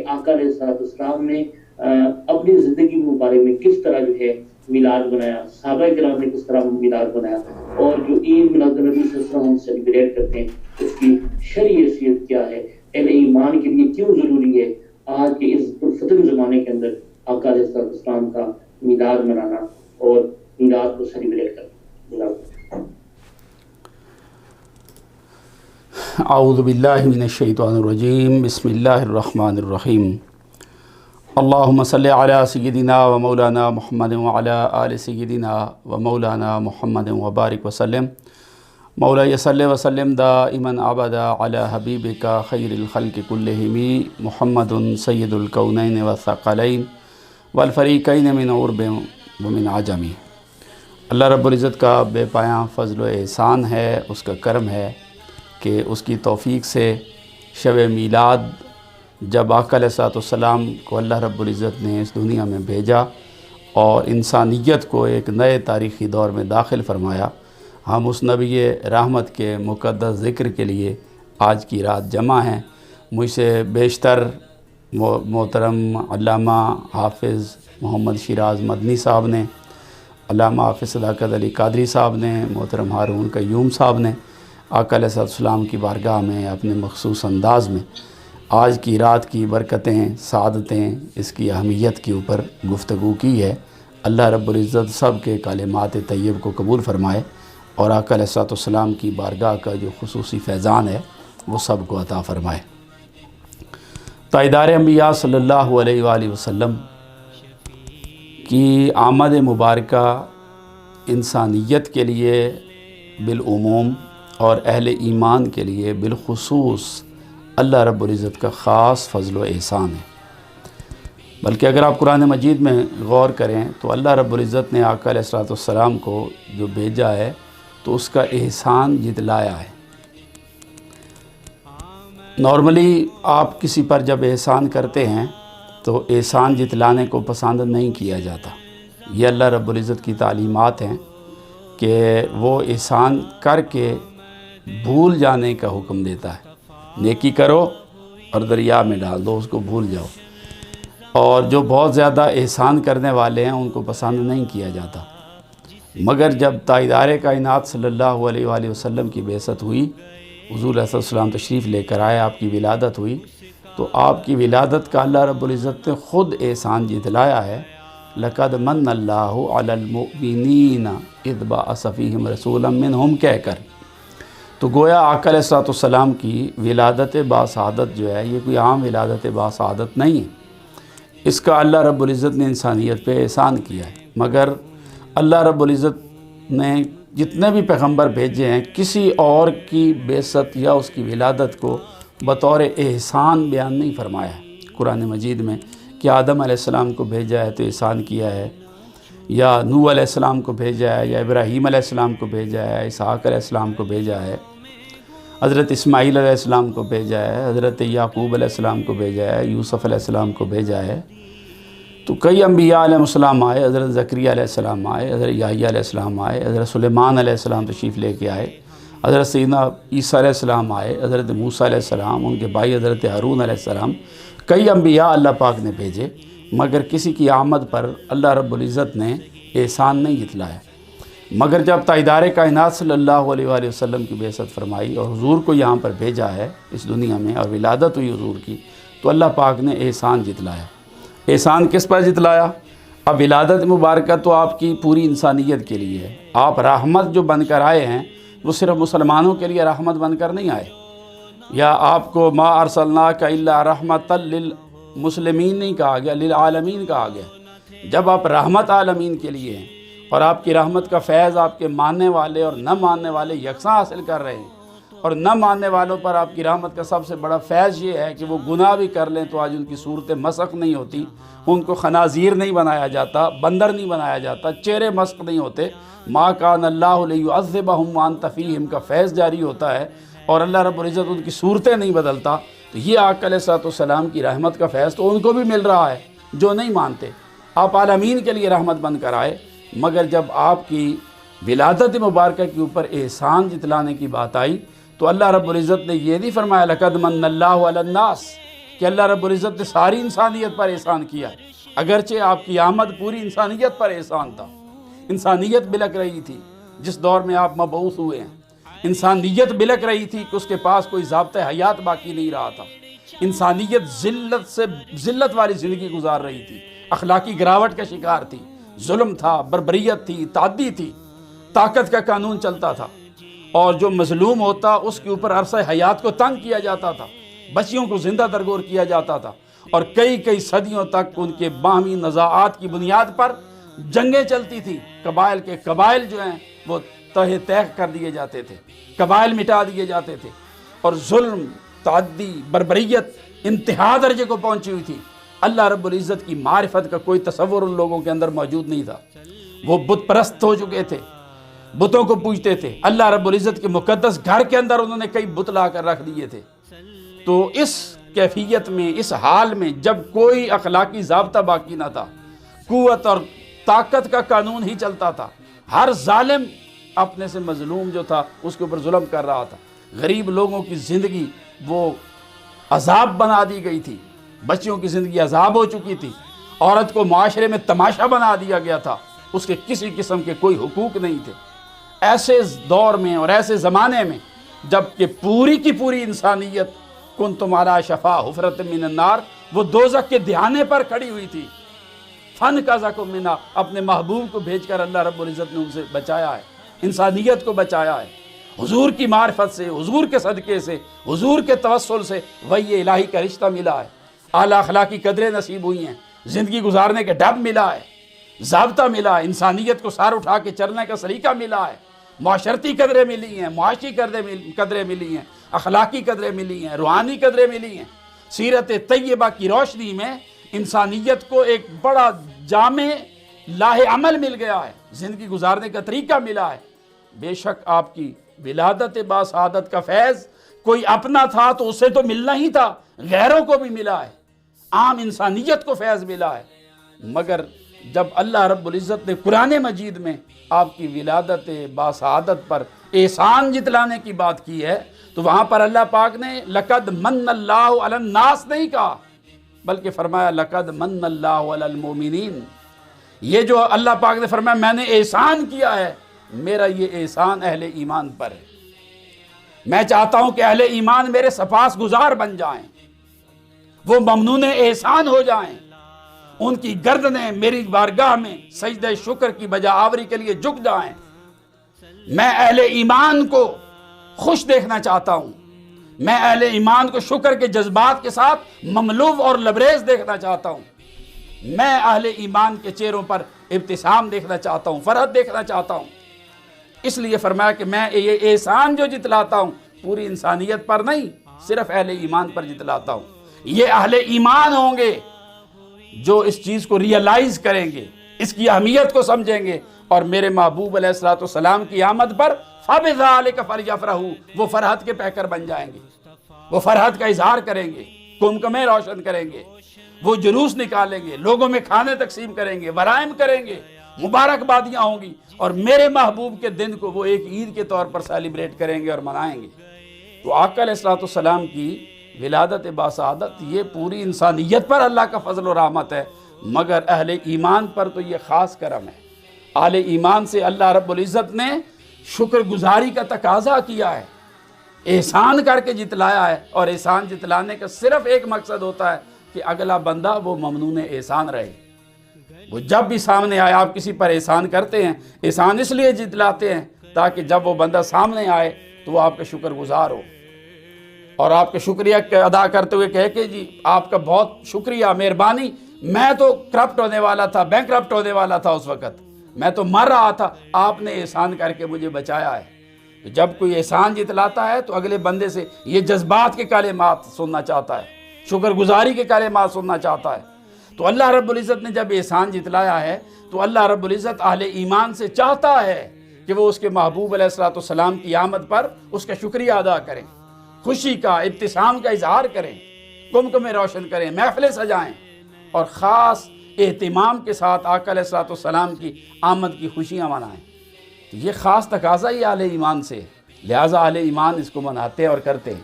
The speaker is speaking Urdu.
آقا علیہ السلام نے اپنی زندگی مبارک میں کس طرح جو ہے میلاد بنایا، صحابہ کرام نے کس طرح میلاد بنایا، اور جو عید میلاد النبی صلی اللہ علیہ وسلم ہم سیلیبریٹ کرتے ہیں اس کی شرعی حیثیت کیا ہے، اہل ایمان کے لیے کیوں ضروری ہے آج کے اس پرفتن زمانے کے اندر آقا علیہ السلام کا میلاد منانا اور میلاد کو سیلیبریٹ کرنا۔ اعوذ باللہ من الشیطان الرجیم، بسم اللہ الرحمن الرحیم۔ اللہم صلی علی سیدنا و مولانا محمد وعلی آل سیدنا و مولانا محمد وبارک وسلم۔ مولا صلی وسلم دائما ابدا علی حبیبک خیر الخلق کلہم محمد سید الکونین والثقلین والفریقین من عرب ومن عجم۔ اللہ رب العزت کا بے پایاں فضل و احسان ہے، اس کا کرم ہے کہ اس کی توفیق سے شب میلاد جب آقا علیہ السلام کو اللہ رب العزت نے اس دنیا میں بھیجا اور انسانیت کو ایک نئے تاریخی دور میں داخل فرمایا، ہم اس نبی رحمت کے مقدس ذکر کے لیے آج کی رات جمع ہیں۔ مجھ سے بیشتر محترم علامہ حافظ محمد شیراز مدنی صاحب نے، علامہ حافظ صداقت علی قادری صاحب نے، محترم ہارون قیوم صاحب نے آقا علیہ السلام کی بارگاہ میں اپنے مخصوص انداز میں آج کی رات کی برکتیں، سعادتیں، اس کی اہمیت کے اوپر گفتگو کی ہے۔ اللہ رب العزت سب کے کلمات طیب کو قبول فرمائے اور آقا علیہ السلام کی بارگاہ کا جو خصوصی فیضان ہے وہ سب کو عطا فرمائے۔ تاجدار انبیاء صلی اللہ علیہ وآلہ وسلم کی آمد مبارکہ انسانیت کے لیے بالعموم اور اہل ایمان کے لیے بالخصوص اللہ رب العزت کا خاص فضل و احسان ہے۔ بلکہ اگر آپ قرآن مجید میں غور کریں تو اللہ رب العزت نے آقا علیہ السلام کو جو بھیجا ہے تو اس کا احسان جتلایا ہے۔ نارملی آپ کسی پر جب احسان کرتے ہیں تو احسان جتلانے کو پسند نہیں کیا جاتا۔ یہ اللہ رب العزت کی تعلیمات ہیں کہ وہ احسان کر کے بھول جانے کا حکم دیتا ہے۔ نیکی کرو اور دریا میں ڈال دو، اس کو بھول جاؤ۔ اور جو بہت زیادہ احسان کرنے والے ہیں ان کو پسند نہیں کیا جاتا۔ مگر جب تاجدار کائنات صلی اللہ علیہ وآلہ وسلم کی بعثت ہوئی، حضور علیہ السلام تشریف لے کر آئے، آپ کی ولادت ہوئی، تو آپ کی ولادت کا اللہ رب العزت نے خود احسان جتلایا ہے۔ لَقَدْ مَنَّ اللَّهُ عَلَى الْمُؤْمِنِينَ إِذْ بَعَثَ فِيهِمْ رَسُولًا مِّنْهُمْ کہہ کر، تو گویا آقا علیہ السلام کی ولادت باسعادت جو ہے یہ کوئی عام ولادت باسعادت نہیں ہے، اس کا اللہ رب العزت نے انسانیت پہ احسان کیا ہے۔ مگر اللہ رب العزت نے جتنے بھی پیغمبر بھیجے ہیں کسی اور کی بعثت یا اس کی ولادت کو بطور احسان بیان نہیں فرمایا ہے قرآن مجید میں کہ آدم علیہ السلام کو بھیجا ہے تو احسان کیا ہے، یا نوح علیہ السلام کو بھیجا ہے، یا ابراہیم علیہ السلام کو بھیجا ہے، اسحاق علیہ السلام کو بھیجا ہے، حضرت اسماعیل علیہ السلام کو بھیجا ہے، حضرت یعقوب علیہ السلام کو بھیجا ہے، یوسف علیہ السلام کو بھیجا ہے۔ تو کئی انبیاء علیہ السلام آئے، حضرت زکریا علیہ السلام آئے، حضرت یحییٰ علیہ السلام آئے، حضرت سلیمان علیہ السلام تشریف لے کے آئے، حضرت سیدنا عیسیٰ علیہ السلام آئے، حضرت موسیٰ علیہ السلام، ان کے بھائی حضرت ہارون علیہ السلام، کئی انبیاء اللہ پاک نے بھیجے، مگر کسی کی آمد پر اللہ رب العزت نے احسان نہیں جتلایا۔ مگر جب تاجدار کائنات صلی اللہ علیہ وآلہ وسلم کی بعثت فرمائی اور حضور کو یہاں پر بھیجا ہے اس دنیا میں اور ولادت ہوئی حضور کی، تو اللہ پاک نے احسان جتلایا۔ احسان کس پر جتلایا؟ اب ولادت مبارکہ تو آپ کی پوری انسانیت کے لیے ہے۔ آپ رحمت جو بن کر آئے ہیں وہ صرف مسلمانوں کے لیے رحمت بن کر نہیں آئے، یا آپ کو ما ارسلناک الا رحمۃ للمسلمین نہیں کہا گیا، للعالمین کہا گیا۔ جب آپ رحمت عالمین کے لیے ہیں اور آپ کی رحمت کا فیض آپ کے ماننے والے اور نہ ماننے والے یکساں حاصل کر رہے ہیں، اور نہ ماننے والوں پر آپ کی رحمت کا سب سے بڑا فیض یہ ہے کہ وہ گناہ بھی کر لیں تو آج ان کی صورتیں مسخ نہیں ہوتی، ان کو خنازیر نہیں بنایا جاتا، بندر نہیں بنایا جاتا، چہرے مسخ نہیں ہوتے، ما کان اللہ لیعذبہم وانت فیہم کا فیض جاری ہوتا ہے، اور اللہ رب العزت ان کی صورتیں نہیں بدلتا۔ تو یہ آقا علیہ السلام کی رحمت کا فیض تو ان کو بھی مل رہا ہے جو نہیں مانتے۔ آپ عالمین کے لیے رحمت بن کر آئے، مگر جب آپ کی ولادت مبارکہ کے اوپر احسان جتلانے کی بات آئی تو اللہ رب العزت نے یہ نہیں فرمایا لقد من اللہ علی الناس، کہ اللہ رب العزت نے ساری انسانیت پر احسان کیا ہے، اگرچہ آپ کی آمد پوری انسانیت پر احسان تھا۔ انسانیت بلک رہی تھی جس دور میں آپ مبعوث ہوئے ہیں، انسانیت بلک رہی تھی کہ اس کے پاس کوئی ضابطۂ حیات باقی نہیں رہا تھا، انسانیت ذلت والی زندگی گزار رہی تھی، اخلاقی گراوٹ کا شکار تھی، ظلم تھا، بربریت تھی، تعدی تھی، طاقت کا قانون چلتا تھا، اور جو مظلوم ہوتا اس کے اوپر عرصہ حیات کو تنگ کیا جاتا تھا، بچیوں کو زندہ درگور کیا جاتا تھا، اور کئی صدیوں تک ان کے باہمی نزاعات کی بنیاد پر جنگیں چلتی تھی۔ قبائل کے قبائل جو ہیں وہ تہہ تیغ کر دیے جاتے تھے، قبائل مٹا دیے جاتے تھے، اور ظلم، تعدی، بربریت انتہا درجے کو پہنچی ہوئی تھی۔ اللہ رب العزت کی معرفت کا کوئی تصور ان لوگوں کے اندر موجود نہیں تھا، وہ بت پرست ہو چکے تھے، بتوں کو پوجتے تھے۔ اللہ رب العزت کے مقدس گھر کے اندر انہوں نے کئی بت لا کر رکھ دیے تھے۔ تو اس کیفیت میں، اس حال میں، جب کوئی اخلاقی ضابطہ باقی نہ تھا، قوت اور طاقت کا قانون ہی چلتا تھا، ہر ظالم اپنے سے مظلوم جو تھا اس کے اوپر ظلم کر رہا تھا، غریب لوگوں کی زندگی وہ عذاب بنا دی گئی تھی، بچیوں کی زندگی عذاب ہو چکی تھی، عورت کو معاشرے میں تماشا بنا دیا گیا تھا، اس کے کسی قسم کے کوئی حقوق نہیں تھے۔ ایسے دور میں اور ایسے زمانے میں جب کہ پوری کی پوری انسانیت کنتم علی شفا حفرۃ من النار، وہ دوزخ کے دہانے پر کھڑی ہوئی تھی، فن قذاکم منہا، اپنے محبوب کو بھیج کر اللہ رب العزت نے ان سے بچایا ہے، انسانیت کو بچایا ہے۔ حضور کی معرفت سے، حضور کے صدقے سے، حضور کے توسل سے وحی الہی کا رشتہ ملا ہے، اعلیٰ اخلاقی قدریں نصیب ہوئی ہیں، زندگی گزارنے کے ڈھب ملا ہے، ضابطہ ملا ہے، انسانیت کو سار اٹھا کے چلنے کا سلیقہ ملا ہے، معاشرتی قدریں ملی ہیں، معاشی قدریں ملی ہیں، اخلاقی قدریں ملی ہیں، روحانی قدریں ملی ہیں۔ سیرت طیبہ کی روشنی میں انسانیت کو ایک بڑا جامع لاہ عمل مل گیا ہے، زندگی گزارنے کا طریقہ ملا ہے۔ بے شک آپ کی ولادت با سعادت کا فیض کوئی اپنا تھا تو اسے تو ملنا ہی تھا، غیروں کو بھی ملا ہے، عام انسانیت کو فیض ملا ہے، مگر جب اللہ رب العزت نے قرآن مجید میں آپ کی ولادت با سعادت پر احسان جتلانے کی بات کی ہے تو وہاں پر اللہ پاک نے لقد من اللہ علی الناس نہیں کہا، بلکہ فرمایا لقد من اللہ علی المؤمنین۔ یہ جو اللہ پاک نے فرمایا میں نے احسان کیا ہے، میرا یہ احسان اہل ایمان پر ہے۔ میں چاہتا ہوں کہ اہل ایمان میرے سپاس گزار بن جائیں، وہ ممنون احسان ہو جائیں، ان کی گردنیں میری بارگاہ میں سجدہ شکر کی بجا آوری کے لیے جھک جائیں۔ میں اہل ایمان کو خوش دیکھنا چاہتا ہوں، میں اہل ایمان کو شکر کے جذبات کے ساتھ مملو اور لبریز دیکھنا چاہتا ہوں، میں اہل ایمان کے چہروں پر ابتسام دیکھنا چاہتا ہوں، فرحت دیکھنا چاہتا ہوں۔ اس لیے فرمایا کہ میں یہ احسان جو جتلاتا ہوں پوری انسانیت پر نہیں، صرف اہل ایمان پر جتلاتا ہوں۔ یہ اہل ایمان ہوں گے جو اس چیز کو ریئلائز کریں گے، اس کی اہمیت کو سمجھیں گے، اور میرے محبوب علیہ السلام کی آمد پر فَبِذَلِكَ فَلْيَفْرَحُوا، وہ فرحت کے پیکر بن جائیں گے، وہ فرحت کا اظہار کریں گے، قمقمے روشن کریں گے، وہ جلوس نکالیں گے، لوگوں میں کھانے تقسیم کریں گے، ورائم کریں گے، مبارکبادیاں ہوں گی، اور میرے محبوب کے دن کو وہ ایک عید کے طور پر سیلیبریٹ کریں گے اور منائیں گے۔ تو آقا علیہ السلام کی ولادت باسعادت یہ پوری انسانیت پر اللہ کا فضل و رحمت ہے، مگر اہل ایمان پر تو یہ خاص کرم ہے۔ اہل ایمان سے اللہ رب العزت نے شکر گزاری کا تقاضا کیا ہے، احسان کر کے جتلایا ہے، اور احسان جتلانے کا صرف ایک مقصد ہوتا ہے کہ اگلا بندہ وہ ممنون احسان رہے۔ وہ جب بھی سامنے آئے، آپ کسی پر احسان کرتے ہیں، احسان اس لیے جتلاتے ہیں تاکہ جب وہ بندہ سامنے آئے تو وہ آپ کا شکر گزار ہو، اور آپ کا شکریہ ادا کرتے ہوئے کہے کہ جی آپ کا بہت شکریہ، مہربانی، میں تو کرپٹ ہونے والا تھا، بینک کرپٹ ہونے والا تھا، اس وقت میں تو مر رہا تھا، آپ نے احسان کر کے مجھے بچایا ہے۔ جب کوئی احسان جتلاتا ہے تو اگلے بندے سے یہ جذبات کے کلمات سننا چاہتا ہے، شکر گزاری کے کلمات سننا چاہتا ہے۔ تو اللہ رب العزت نے جب احسان جتلایا ہے تو اللہ رب العزت اہل ایمان سے چاہتا ہے کہ وہ اس کے محبوب علیہ السلام کی آمد پر اس کا شکریہ ادا کریں، خوشی کا، ابتسام کا اظہار کریں، قمقمے روشن کریں، محفلیں سجائیں، اور خاص اہتمام کے ساتھ آقا علیہ السلام کی آمد کی خوشیاں منائیں۔ تو یہ خاص تقاضا ہی اہل ایمان سے ہے، لہٰذا اہل ایمان اس کو مناتے اور کرتے ہیں۔